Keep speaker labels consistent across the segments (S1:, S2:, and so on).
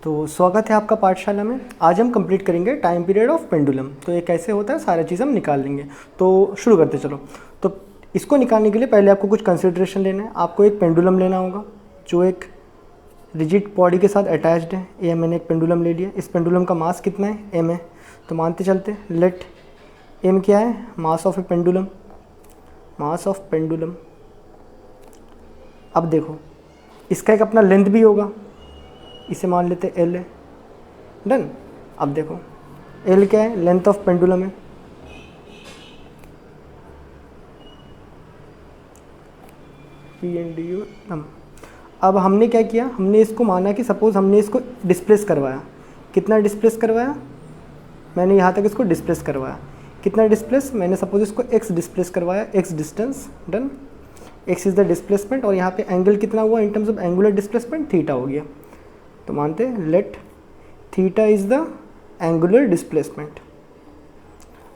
S1: तो स्वागत है आपका पाठशाला में। आज हम कंप्लीट करेंगे टाइम पीरियड ऑफ पेंडुलम। तो ये कैसे होता है सारा चीज़ हम निकाल लेंगे। तो शुरू करते चलो। तो इसको निकालने के लिए पहले आपको कुछ कंसिडरेशन लेना है। आपको एक पेंडुलम लेना होगा जो एक रिजिड बॉडी के साथ अटैच्ड है। ये मैंने एक पेंडुलम ले लिया। इस पेंडुलम का मास कितना है? एम है। तो मानते चलते लेट एम क्या है? Mass of A pendulum. Mass of pendulum. अब देखो इसका एक अपना लेंथ भी होगा, इसे मान लेते एल है। डन। अब देखो एल क्या है? लेंथ ऑफ पेंडुलम है। P N D U M. अब हमने क्या किया, हमने इसको माना कि सपोज हमने इसको डिस्प्लेस करवाया। कितना डिस्प्लेस करवाया? मैंने यहाँ तक इसको डिस्प्लेस करवाया। कितना डिस्प्लेस? मैंने सपोज इसको एक्स डिस्प्लेस करवाया, x distance. Done. X is the displacement और यहाँ पे एंगल कितना हुआ in terms of angular displacement? Theta हो गया। तो मानते हैं let theta is the angular displacement.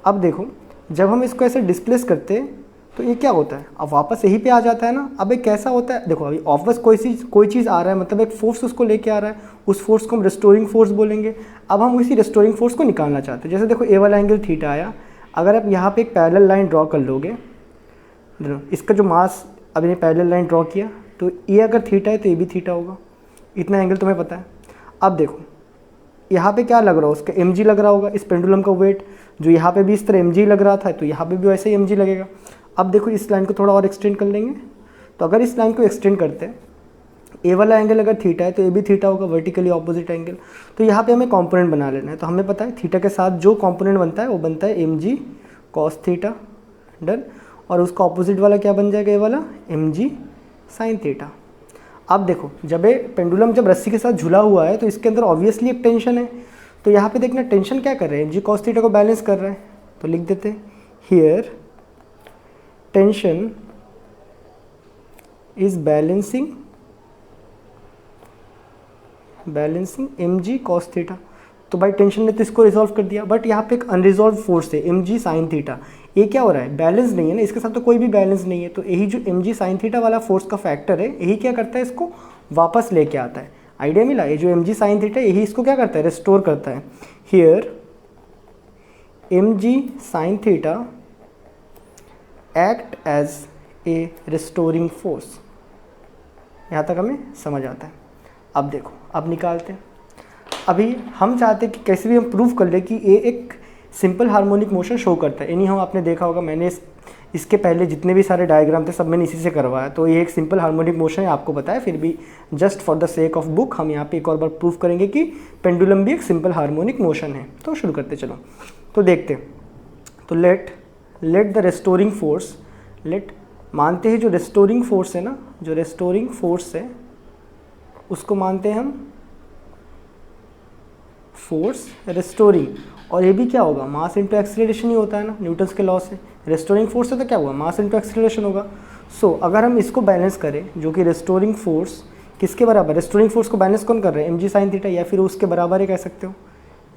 S1: अब देखो जब हम इसको ऐसे डिस्प्लेस करते हैं तो ये क्या होता है? अब वापस यहीं पे आ जाता है ना। अब ये कैसा होता है? देखो अभी वापस कोई चीज़ आ रहा है, मतलब एक फोर्स उसको लेके आ रहा है। उस फोर्स को हम रिस्टोरिंग फोर्स बोलेंगे। अब हम उसी रिस्टोरिंग फोर्स को निकालना चाहते हैं। जैसे देखो ए वाला एंगल थीटा आया। अगर आप यहाँ पे एक पैरेलल लाइन ड्रॉ कर लोगे, इसका जो मास अभी पैरेलल लाइन ड्रॉ किया तो ये अगर थीटा है तो ये भी थीटा होगा। इतना एंगल तुम्हें पता है। अब देखो यहाँ पे क्या लग रहा है? उसका एम जी लग रहा होगा। इस पेंडुलम का वेट जो यहाँ पे भी इस तरह एम जी लग रहा था तो यहाँ पे भी वैसे ही एम जी लगेगा। अब देखो इस लाइन को थोड़ा और एक्सटेंड कर लेंगे। तो अगर इस लाइन को एक्सटेंड करते हैं, ए वाला एंगल अगर थीटा है तो ए भी थीटा होगा, वर्टिकली ऑपोजिट एंगल। तो यहाँ पे हमें कॉम्पोनेंट बना लेना है। तो हमें पता है थीटा के साथ जो कॉम्पोनेंट बनता है वो बनता है M G cos theta. Done. और उसका ऑपोजिट वाला क्या बन जाएगा? ए वाला एम जी साइन थीटा। अब देखो जब ये पेंडुलम जब रस्सी के साथ झुला हुआ है तो इसके अंदर ऑब्वियसली एक टेंशन है। तो यहाँ पे देखना टेंशन क्या कर रहे हैं? एम जी कॉस थीटा को बैलेंस कर रहा है। तो लिख देते here tension is balancing M G cos theta. तो भाई टेंशन ने तो इसको रिजॉल्व कर दिया, बट यहाँ पे एक अनरिजॉल्व फोर्स है एम जी साइन थीटा। ये क्या हो रहा है? बैलेंस नहीं है ना, इसके साथ तो कोई भी बैलेंस नहीं है। तो यही जो एम जी साइन थीटा वाला फोर्स का फैक्टर है यही क्या करता है? इसको वापस लेके आता है। आइडिया मिला? ये जो एम जी साइन थीटा यही इसको क्या करता है? रिस्टोर करता है। Here M G sine theta act as a restoring force. यहाँ तक हमें समझ आता है। अब देखो अब निकालते हैं। अभी हम चाहते हैं कि कैसे भी हम प्रूव कर ले कि ये एक सिंपल हार्मोनिक मोशन शो करता है। यानी हम आपने देखा होगा मैंने इसके पहले जितने भी सारे डायग्राम थे सब मैंने इसी से करवाया। तो ये एक सिंपल हार्मोनिक मोशन है, आपको पता है। फिर भी just for the sake of book हम यहाँ पे एक और बार प्रूव करेंगे कि पेंडुलम भी एक सिंपल हार्मोनिक मोशन है। तो शुरू करते चलो। तो देखते। तो let the restoring force, let मानते हैं जो रेस्टोरिंग फोर्स है ना, जो रेस्टोरिंग फोर्स है उसको मानते हैं हम फोर्स रेस्टोरिंग। और ये भी क्या होगा? मास इंटू एक्सीलरेशन ही होता है ना, न्यूटन्स के लॉ से। रेस्टोरिंग फोर्स है तो क्या हुआ? मास इंटू एक्सीलरेशन होगा। सो अगर हम इसको बैलेंस करें जो कि रेस्टोरिंग फोर्स किसके बराबर? रेस्टोरिंग फोर्स को बैलेंस कौन कर रहे हैं? एम जी साइन थीटा, या फिर उसके बराबर ही कह सकते हो।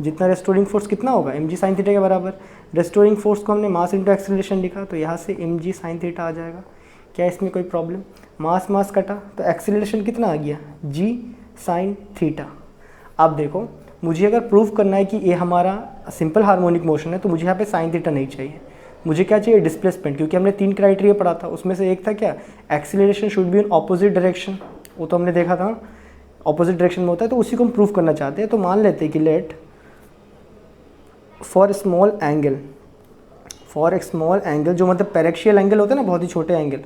S1: जितना रेस्टोरिंग फोर्स कितना होगा? एम जी साइन थीटा के बराबर। रेस्टोरिंग फोर्स को हमने मास इंटू एक्सीलरेशन लिखा तो यहाँ से एम जी साइन थीटा आ जाएगा। क्या इसमें कोई प्रॉब्लम? मास कटा तो एक्सीलरेशन कितना आ गया? जी साइन थीटा। अब देखो मुझे अगर प्रूफ करना है कि ये हमारा सिंपल हार्मोनिक मोशन है तो मुझे यहाँ पे साइन थीटा नहीं चाहिए। मुझे क्या चाहिए? डिस्प्लेसमेंट। क्योंकि हमने 3 क्राइटेरिया पढ़ा था, उसमें से एक था क्या? Acceleration should be in opposite direction. वो तो हमने देखा था ऑपोजिट डायरेक्शन में होता है। तो उसी को हम प्रूफ करना चाहते हैं। तो मान लेते हैं कि लेट फॉर स्मॉल एंगल जो मतलब पैरेक्शियल एंगल होता है ना, बहुत ही छोटे एंगल,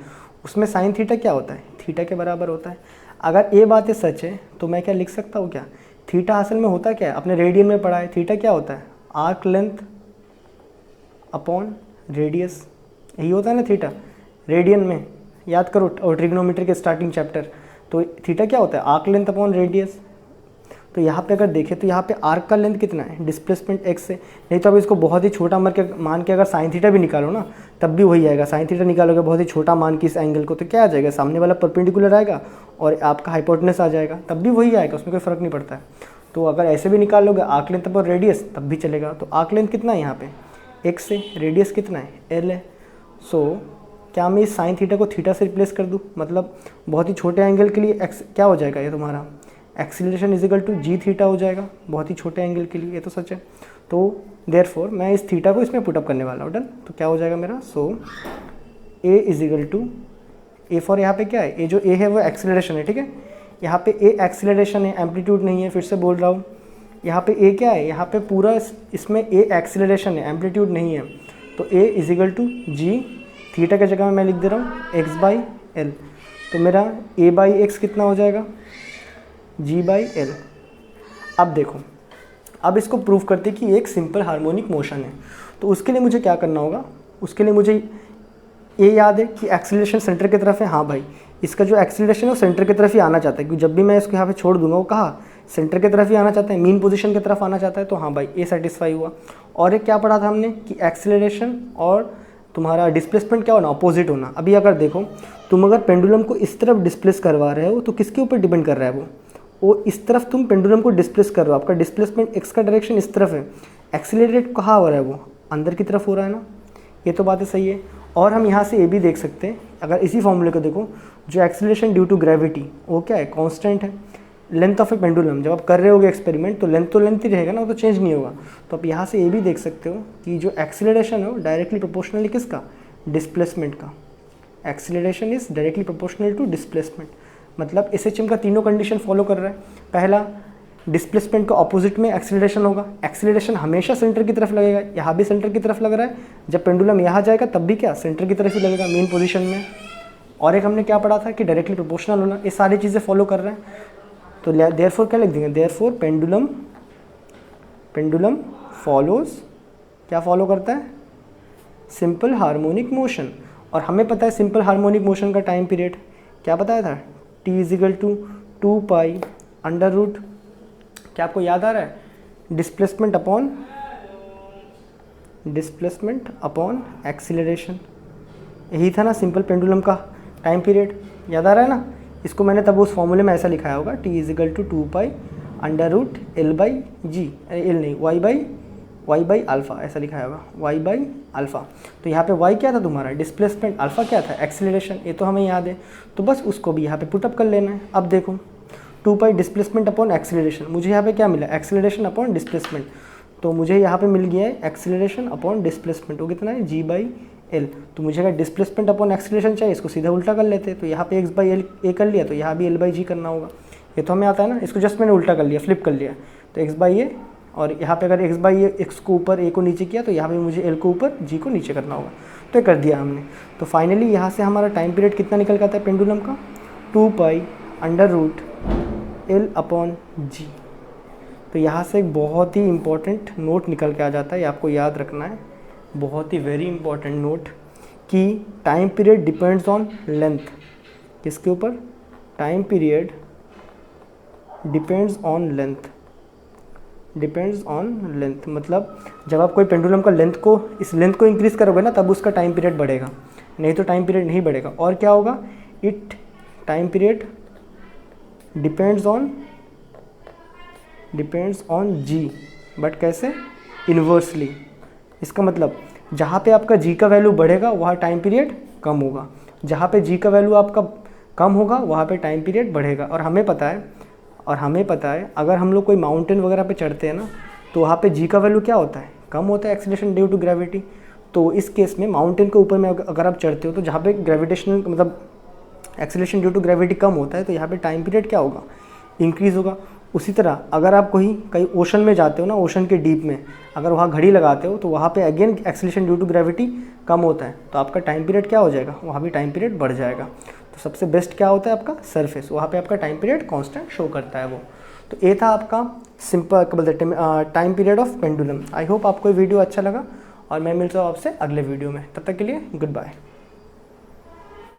S1: उसमें साइन थीटा क्या होता है? थीटा के बराबर होता है। अगर ये बातें सच है तो मैं क्या लिख सकता हूँ? क्या थीटा असल में होता क्या है? अपने रेडियन में पढ़ा है। थीटा क्या होता है? Arc length upon radius. यही होता है ना थीटा रेडियन में, याद करो और ट्रिग्नोमेट्री के स्टार्टिंग चैप्टर। तो थीटा क्या होता है? Arc length upon radius. तो यहाँ पे अगर देखें तो यहाँ पे आर्क का लेंथ कितना है? डिस्प्लेसमेंट एक्स से। नहीं तो अब इसको बहुत ही छोटा मान के अगर साइन थीटा भी निकालो ना तब भी वही आएगा। साइन थीटा निकालोगे बहुत ही छोटा मान की इस एंगल को तो क्या आ जाएगा? सामने वाला परपेंडिकुलर आएगा और आपका हाइपोटेनस आ जाएगा, तब भी वही आएगा, उसमें कोई फ़र्क नहीं पड़ता है। तो अगर ऐसे भी निकाल लोगे आर्क लेंथ अपॉन रेडियस तब भी चलेगा। तो आर्क लेंथ कितना है यहाँ पे? एक्स से। रेडियस कितना है? एल है। सो क्या मैं इस साइन थीटा को थीटा से रिप्लेस कर दूँ? मतलब बहुत ही छोटे एंगल के लिए एक्स क्या हो जाएगा? ये तुम्हारा acceleration is equal to G theta हो जाएगा, बहुत ही छोटे एंगल के लिए, ये तो सच है। तो देयरफॉर मैं इस थीटा को इसमें पुटअप करने वाला हूँ, डन। तो क्या हो जाएगा मेरा, so A is equal to, A for यहाँ पे क्या है, ए जो ए है वो एक्सीलरेशन है, ठीक है। यहाँ पे ए एक्सीलरेशन है, एम्पलीट्यूड नहीं है, फिर से बोल रहा हूँ। यहाँ पे ए क्या है, यहाँ पे पूरा इसमें ए एक्सीलरेशन है, एम्पलीट्यूड नहीं है। तो A is equal to G, theta की जगह में मैं लिख दे रहा हूँ एक्स बाई एल। तो मेरा ए बाई एक्स कितना हो जाएगा, जी बाई एल। अब देखो, अब इसको प्रूव करते कि एक सिंपल हार्मोनिक मोशन है। तो उसके लिए मुझे क्या करना होगा, उसके लिए मुझे ये याद है कि एक्सीलरेशन सेंटर की तरफ है। हाँ भाई, इसका जो एक्सीलरेशन है वो सेंटर की तरफ ही आना चाहता है, क्योंकि जब भी मैं इसको यहाँ पे छोड़ दूंगा वो कहा सेंटर की तरफ ही आना चाहता है, मीन पोजीशन की तरफ आना चाहता है। तो हाँ भाई, ये सेटिस्फाई हुआ। और एक क्या पढ़ा था हमने कि एक्सीलरेशन और तुम्हारा डिस्प्लेसमेंट क्या होना, अपोजिट होना। अभी अगर देखो, तुम अगर पेंडुलम को इस तरफ डिस्प्लेस करवा रहे हो तो किसके ऊपर डिपेंड कर रहा है वो इस तरफ तुम पेंडुलम को डिस्प्लेस कर रहे हो, आपका डिस्प्लेसमेंट एक्स का डायरेक्शन इस तरफ है, एक्सीलरेट कहाँ हो रहा है, वो अंदर की तरफ हो रहा है ना। ये तो बातें सही है। और हम यहाँ से ये भी देख सकते हैं, अगर इसी फॉर्मूले को देखो, जो एक्सीलरेशन ड्यू टू ग्रेविटी वो क्या है, कांस्टेंट है। लेंथ ऑफ ए पेंडुलम, जब आप कर रहे होगे एक्सपेरिमेंट तो लेंथ ही रहेगा ना, वो तो चेंज नहीं होगा। तो आप यहाँ से ये भी देख सकते हो कि जो एक्सीलरेशन है वो डायरेक्टली प्रोपोर्शनल किसका, डिस्प्लेसमेंट का। Acceleration is directly proportional to displacement. मतलब SHM का तीनों कंडीशन फॉलो कर रहा है। पहला, डिस्प्लेसमेंट का ऑपोजिट में एक्सीलरेशन होगा, एक्सीलरेशन हमेशा सेंटर की तरफ लगेगा, यहाँ भी सेंटर की तरफ लग रहा है। जब पेंडुलम यहाँ जाएगा तब भी क्या, सेंटर की तरफ ही लगेगा, मेन पोजीशन में। और एक हमने क्या पढ़ा था कि डायरेक्टली प्रोपोर्शनल होना, ये सारी चीज़ें फॉलो कर रहा है। तो देयरफॉर क्या लिख देंगे, देयरफॉर पेंडुलम फॉलोज, क्या फॉलो करता है, सिंपल हार्मोनिक मोशन। और हमें पता है सिंपल हार्मोनिक मोशन का टाइम पीरियड क्या बताया था, t is equal to 2 pi under root, क्या आपको याद आ रहा है, डिस्प्लेसमेंट अपॉन एक्सीलरेशन। यही था ना सिंपल पेंडुलम का टाइम पीरियड, याद आ रहा है ना। इसको मैंने तब उस फॉर्मूले में ऐसा लिखाया होगा, t is equal to 2 pi under root L by G, L नहीं वाई बाई अल्फ़ा, ऐसा लिखाया होगा, वाई बाई अल्फ़ा। तो यहाँ पे y क्या था तुम्हारा, डिस्प्लेसमेंट, अल्फ़ा क्या था, एक्सीलरेशन, ये तो हमें याद है। तो बस उसको भी यहाँ पे पुटअप कर लेना है। अब देखो, 2 पाई डिस्प्लेसमेंट अपॉन एक्सीलरेशन, मुझे यहाँ पे क्या मिला, एक्सीलरेशन अपॉन डिस्प्लेसमेंट। तो मुझे यहाँ पे मिल गया है एक्सीलरेशन अपॉन डिस्प्लेसमेंट, वो कितना है, जी बाई एल। तो मुझे अगर डिस्प्लेसमेंट अपॉन एक्सीलरेशन चाहिए, इसको सीधा उल्टा कर लेते हैं। तो यहाँ पे एक्स बाई एल ए कर लिया, तो यहाँ भी एल बाई जी करना होगा। ये तो हमें आता है ना, इसको जस्ट मैंने उल्टा कर लिया, फ्लिप कर लिया। तो एक्स बाई ए, और यहाँ पे अगर एक्स बाई ए, एक्स को ऊपर ए को नीचे किया, तो यहाँ पे मुझे एल को ऊपर जी को नीचे करना होगा। तो ये कर दिया हमने। तो फाइनली यहाँ से हमारा टाइम पीरियड कितना निकल के आता है पेंडुलम का, 2 pi under root L upon G. तो यहाँ से एक बहुत ही इंपॉर्टेंट नोट निकल के आ जाता है, ये आपको याद रखना है, बहुत ही वेरी इंपॉर्टेंट नोट, कि time period depends on length. किसके ऊपर, time period depends on length, depends on length. मतलब जब आप कोई पेंडुलम का लेंथ को, इस लेंथ को इंक्रीज़ करोगे ना, तब उसका टाइम पीरियड बढ़ेगा, नहीं तो टाइम पीरियड नहीं बढ़ेगा। और क्या होगा, it time period depends on G, but कैसे, इन्वर्सली। इसका मतलब जहाँ पे आपका जी का वैल्यू बढ़ेगा वहाँ टाइम पीरियड कम होगा, जहाँ पे जी का वैल्यू आपका कम होगा वहाँ पे टाइम पीरियड बढ़ेगा। और हमें पता है अगर हम लोग कोई माउंटेन वगैरह पे चढ़ते हैं ना, तो वहाँ पे जी का वैल्यू क्या होता है, कम होता है, एक्सीलरेशन ड्यू टू ग्रेविटी। तो इस केस में माउंटेन के ऊपर में अगर आप चढ़ते हो, तो जहाँ पे ग्रेविटेशनल मतलब एक्सीलरेशन ड्यू टू ग्रेविटी कम होता है, तो यहाँ पे टाइम पीरियड क्या होगा, इंक्रीज़ होगा। उसी तरह अगर आप कहीं ओशन में जाते हो ना, ओशन के डीप में अगर वहाँ घड़ी लगाते हो, तो वहाँ पे again acceleration due to gravity कम होता है, तो आपका टाइम पीरियड क्या हो जाएगा, वहाँ भी टाइम पीरियड बढ़ जाएगा। तो सबसे बेस्ट क्या होता है आपका सरफेस, वहाँ पे आपका टाइम पीरियड कांस्टेंट शो करता है वो। तो ये था आपका simple time period of pendulum. I hope आपको ये वीडियो अच्छा लगा, और मैं मिलता हूँ आपसे अगले वीडियो में। तब तक के लिए गुड बाय।